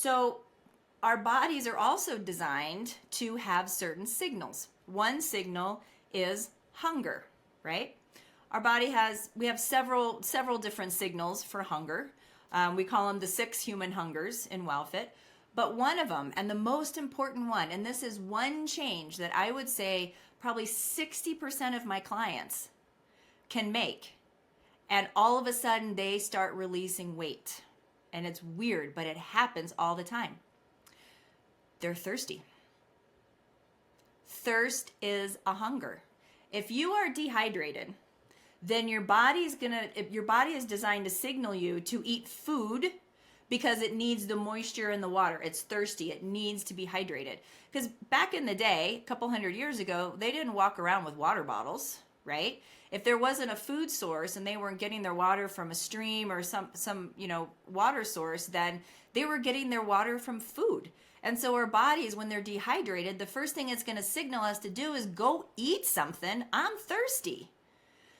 So our bodies are also designed to have certain signals. One signal is hunger, right? We have several different signals for hunger. We call them the 6 human hungers in WowFit. But one of them, and the most important one, and this is one change that I would say probably 60% of my clients can make, and all of a sudden they start releasing weight. And it's weird, but it happens all the time. They're thirsty. Thirst is a hunger. If you are dehydrated, then your body is designed to signal you to eat food because it needs the moisture and the water. It's thirsty. It needs to be hydrated. Because back in the day, a couple hundred years ago, they didn't walk around with water bottles, right? If there wasn't a food source and they weren't getting their water from a stream or some water source, then they were getting their water from food. And so our bodies, when they're dehydrated, the first thing it's going to signal us to do is go eat something. I'm thirsty.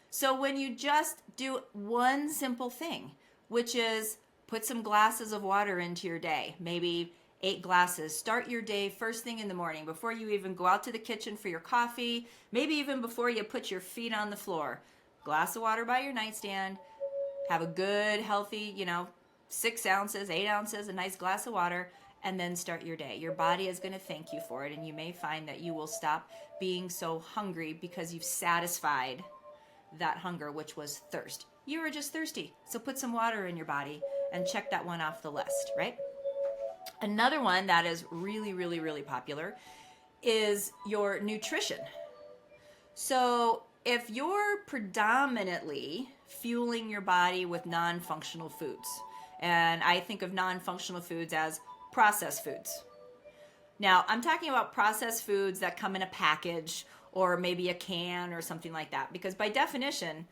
So when you just do one simple thing, which is put some glasses of water into your day, maybe 8 glasses. Start your day first thing in the morning before you even go out to the kitchen for your coffee, maybe even before you put your feet on the floor. Glass of water by your nightstand. Have a good, healthy, 6 ounces, 8 ounces, a nice glass of water, and then start your day. Your body is going to thank you for it, and you may find that you will stop being so hungry because you've satisfied that hunger, which was thirst. You were just thirsty. So put some water in your body and check that one off the list, right? Another one that is really, really, really popular is your nutrition. So if you're predominantly fueling your body with non-functional foods, and I think of non-functional foods as processed foods. Now, I'm talking about processed foods that come in a package or maybe a can or something like that, because by definition,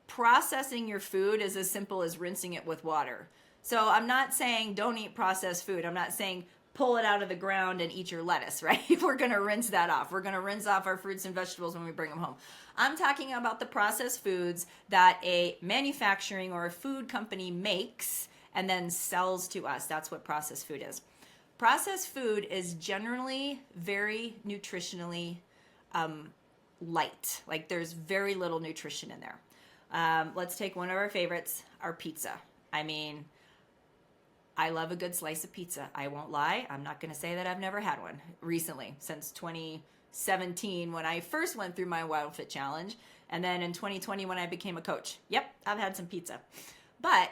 processing your food is as simple as rinsing it with water. So I'm not saying don't eat processed food. I'm not saying pull it out of the ground and eat your lettuce, right? We're going to rinse that off. We're going to rinse off our fruits and vegetables when we bring them home. I'm talking about the processed foods that a manufacturing or a food company makes and then sells to us. That's what processed food is. Processed food is generally very nutritionally light. Like there's very little nutrition in there. Let's take one of our favorites, our pizza. I mean, I love a good slice of pizza. I won't lie. I'm not going to say that I've never had one recently, since 2017 when I first went through my Wild Fit Challenge, and then in 2020 when I became a coach. Yep, I've had some pizza. But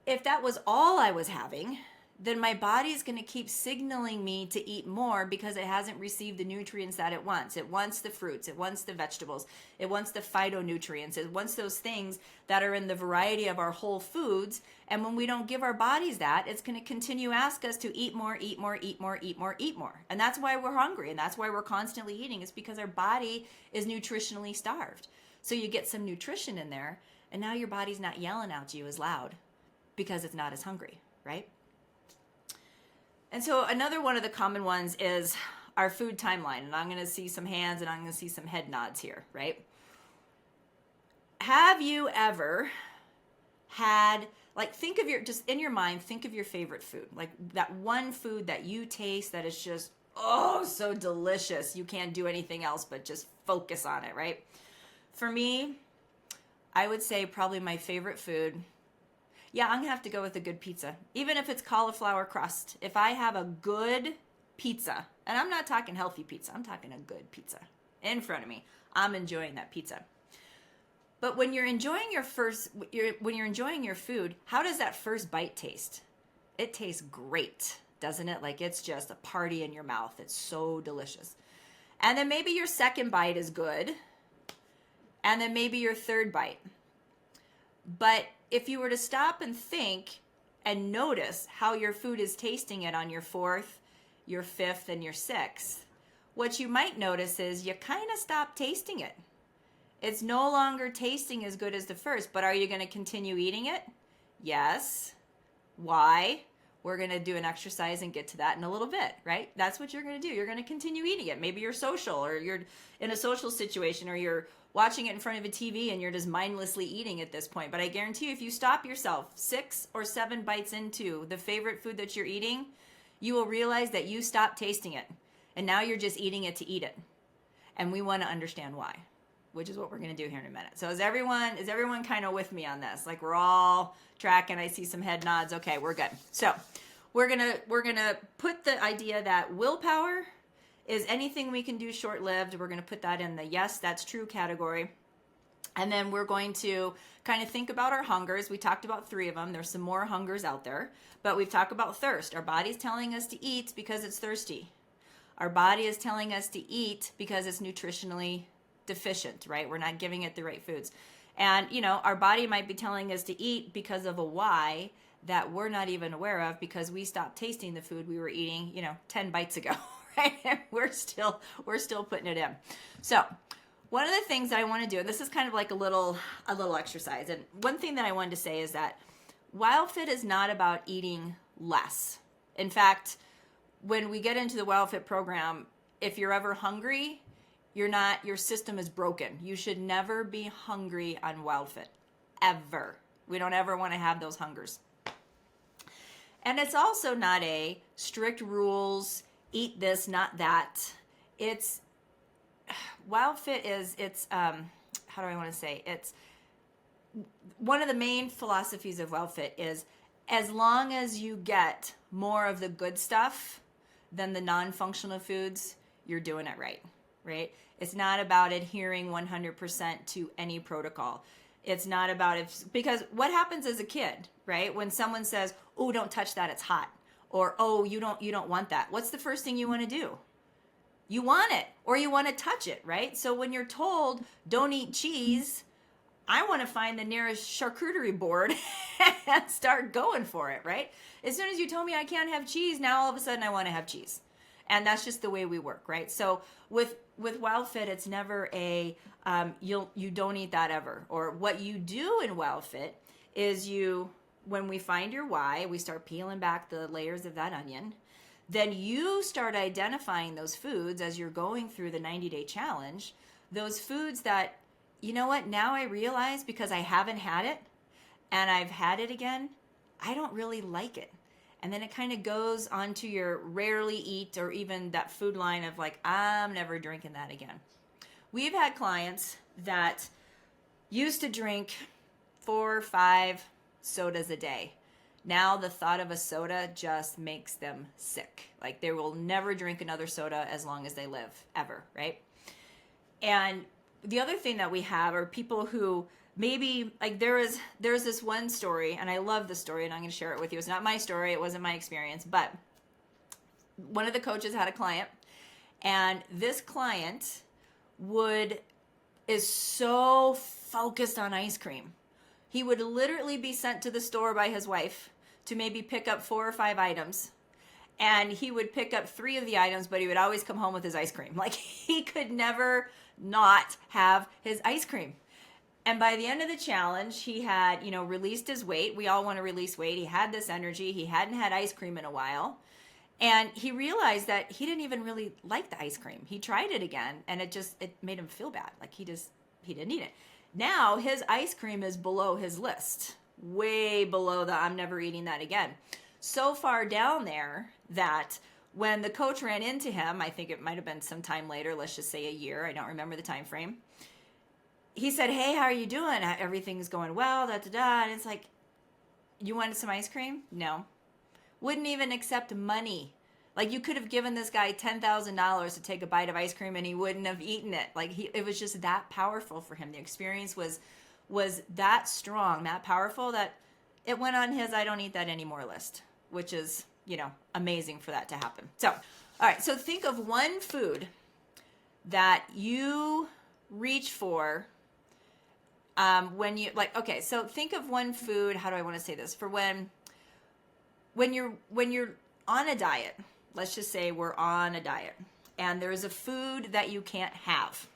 if that was all I was having, then my body's going to keep signaling me to eat more because it hasn't received the nutrients that it wants. It wants the fruits. It wants the vegetables. It wants the phytonutrients. It wants those things that are in the variety of our whole foods. And when we don't give our bodies that, it's going to continue to ask us to eat more, eat more, eat more, eat more, eat more. And that's why we're hungry. And that's why we're constantly eating. It's because our body is nutritionally starved. So you get some nutrition in there, and now your body's not yelling out to you as loud because it's not as hungry, right? And so another one of the common ones is our food timeline. And I'm going to see some hands and I'm going to see some head nods here, right? Have you ever had, think of just in your mind, think of your favorite food. Like that one food that you taste that is just, so delicious. You can't do anything else but just focus on it, right? For me, I would say probably my favorite food, I'm going to have to go with a good pizza. Even if it's cauliflower crust. If I have a good pizza, and I'm not talking healthy pizza, I'm talking a good pizza in front of me, I'm enjoying that pizza. But when you're enjoying your food, how does that first bite taste? It tastes great, doesn't it? Like it's just a party in your mouth. It's so delicious. And then maybe your second bite is good. And then maybe your third bite. But if you were to stop and think and notice how your food is tasting it on your 4th, your 5th, and your 6th, what you might notice is you kind of stop tasting it. It's no longer tasting as good as the first, but are you going to continue eating it? Yes. Why? We're going to do an exercise and get to that in a little bit, right? That's what you're going to do. You're going to continue eating it. Maybe you're social or you're in a social situation or you're watching it in front of a TV and you're just mindlessly eating at this point. But I guarantee you, if you stop yourself 6 or 7 bites into the favorite food that you're eating, you will realize that you stopped tasting it and now you're just eating it to eat it. And we want to understand why, which is what we're going to do here in a minute. So is everyone kind of with me on this? Like we're all tracking. I see some head nods. Okay, we're good. So we're going to put the idea that willpower is anything we can do short-lived. We're going to put that in the yes, that's true category. And then we're going to kind of think about our hungers. We talked about 3 of them. There's some more hungers out there, but we've talked about thirst. Our body's telling us to eat because it's thirsty. Our body is telling us to eat because it's nutritionally deficient, right? We're not giving it the right foods. And, our body might be telling us to eat because of a why that we're not even aware of because we stopped tasting the food we were eating, 10 bites ago, right? And we're still putting it in. So one of the things that I want to do, and this is kind of like a little exercise, and one thing that I wanted to say is that WildFit is not about eating less. In fact, when we get into the WildFit program, if you're ever hungry, your system is broken. You should never be hungry on WildFit, ever. We don't ever want to have those hungers. And it's also not a strict rules, eat this, not that. WildFit is, how do I want to say? It's one of the main philosophies of WildFit is as long as you get more of the good stuff than the non-functional foods, you're doing it right? It's not about adhering 100% to any protocol. It's not about because what happens as a kid, right? When someone says, "Oh, don't touch that, it's hot," or "Oh, you don't want that." What's the first thing you want to do? You want it, or you want to touch it, right? So when you're told, "Don't eat cheese," I want to find the nearest charcuterie board and start going for it, right? As soon as you told me I can't have cheese, now all of a sudden I want to have cheese. And that's just the way we work, right? So with WildFit, it's never a you don't eat that ever. Or what you do in WildFit is when we find your why, we start peeling back the layers of that onion. Then you start identifying those foods as you're going through the 90-day challenge, those foods that, you know what, now I realize because I haven't had it and I've had it again, I don't really like it. And then it kind of goes onto your rarely eat or even that food line of like, I'm never drinking that again. We've had clients that used to drink 4 or 5 sodas a day. Now the thought of a soda just makes them sick. Like they will never drink another soda as long as they live, ever, right? And the other thing that we have are people who maybe like there's this one story, and I love the story, and I'm going to share it with you. It's not my story. It wasn't my experience, but one of the coaches had a client, and this client is so focused on ice cream. He would literally be sent to the store by his wife to maybe pick up 4 or 5 items. And he would pick up 3 of the items, but he would always come home with his ice cream. Like he could never not have his ice cream. And by the end of the challenge, he had, released his weight. We all want to release weight. He had this energy. He hadn't had ice cream in a while. And he realized that he didn't even really like the ice cream. He tried it again, and it made him feel bad. Like he didn't eat it. Now his ice cream is below his list, way below the I'm never eating that again. So far down there that when the coach ran into him, I think it might have been some time later, let's just say a year, I don't remember the time frame. He said, "Hey, how are you doing? Everything's going well, da-da-da." And it's like, you wanted some ice cream? No. Wouldn't even accept money. Like you could have given this guy $10,000 to take a bite of ice cream and he wouldn't have eaten it. Like it was just that powerful for him. The experience was that strong, that powerful that it went on his I don't eat that anymore list, which is, amazing for that to happen. So, all right. So think of one food that you reach for when you okay. So think of one food. How do I want to say this? For when you're on a diet. Let's just say we're on a diet and there's a food that you can't have.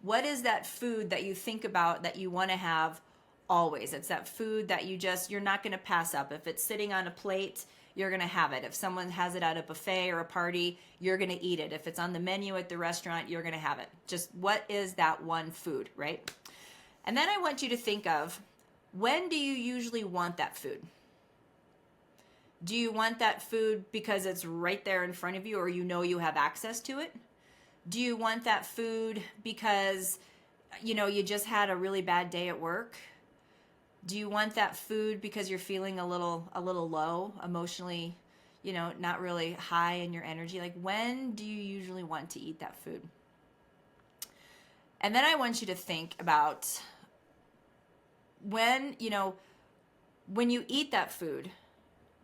What is that food that you think about that you want to have always? It's that food that you're not going to pass up. If it's sitting on a plate, you're going to have it. If someone has it at a buffet or a party, you're going to eat it. If it's on the menu at the restaurant, you're going to have it. Just what is that one food, right? And then I want you to think of, when do you usually want that food? Do you want that food because it's right there in front of you, or you know you have access to it? Do you want that food because you just had a really bad day at work? Do you want that food because you're feeling a little low emotionally, not really high in your energy? Like, when do you usually want to eat that food? And then I want you to think about when you eat that food,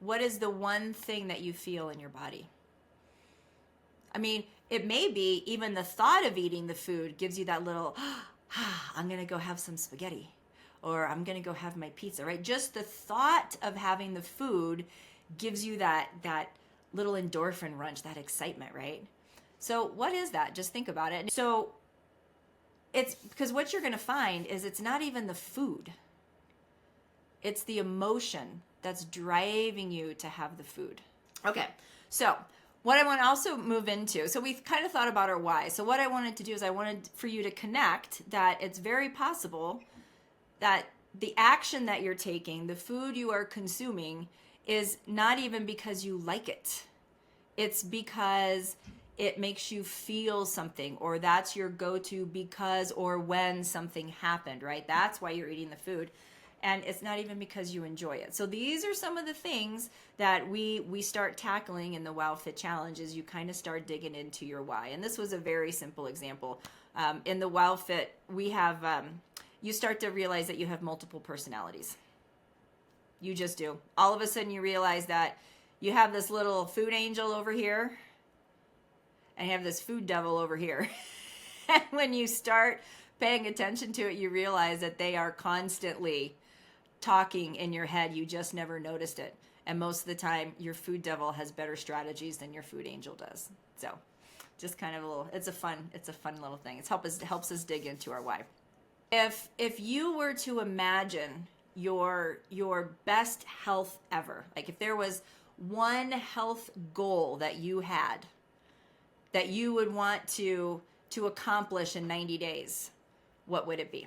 what is the one thing that you feel in your body? I mean, it may be even the thought of eating the food gives you that little, I'm going to go have some spaghetti, or I'm going to go have my pizza, right? Just the thought of having the food gives you that little endorphin rush, that excitement, right? So what is that? Just think about it. So it's because what you're going to find is it's not even the food. It's the emotion that's driving you to have the food. Okay, so what I want to also move into, so we've kind of thought about our why. So what I wanted to do is I wanted for you to connect that it's very possible that the action that you're taking, the food you are consuming, is not even because you like it. It's because it makes you feel something, or that's your go-to because or when something happened, right? That's why you're eating the food. And it's not even because you enjoy it. So these are some of the things that we start tackling in the Wow Fit Challenge, is you kind of start digging into your why. And this was a very simple example. In the Wow Fit, we have, you start to realize that you have multiple personalities. You just do. All of a sudden you realize that you have this little food angel over here, and you have this food devil over here. And when you start paying attention to it, you realize that they are constantly talking in your head. You just never noticed it. And most of the time, your food devil has better strategies than your food angel does. So just kind of it's a fun little thing. It helps us dig into our why. If you were to imagine your best health ever, like if there was one health goal that you had that you would want to accomplish in 90 days, what would it be?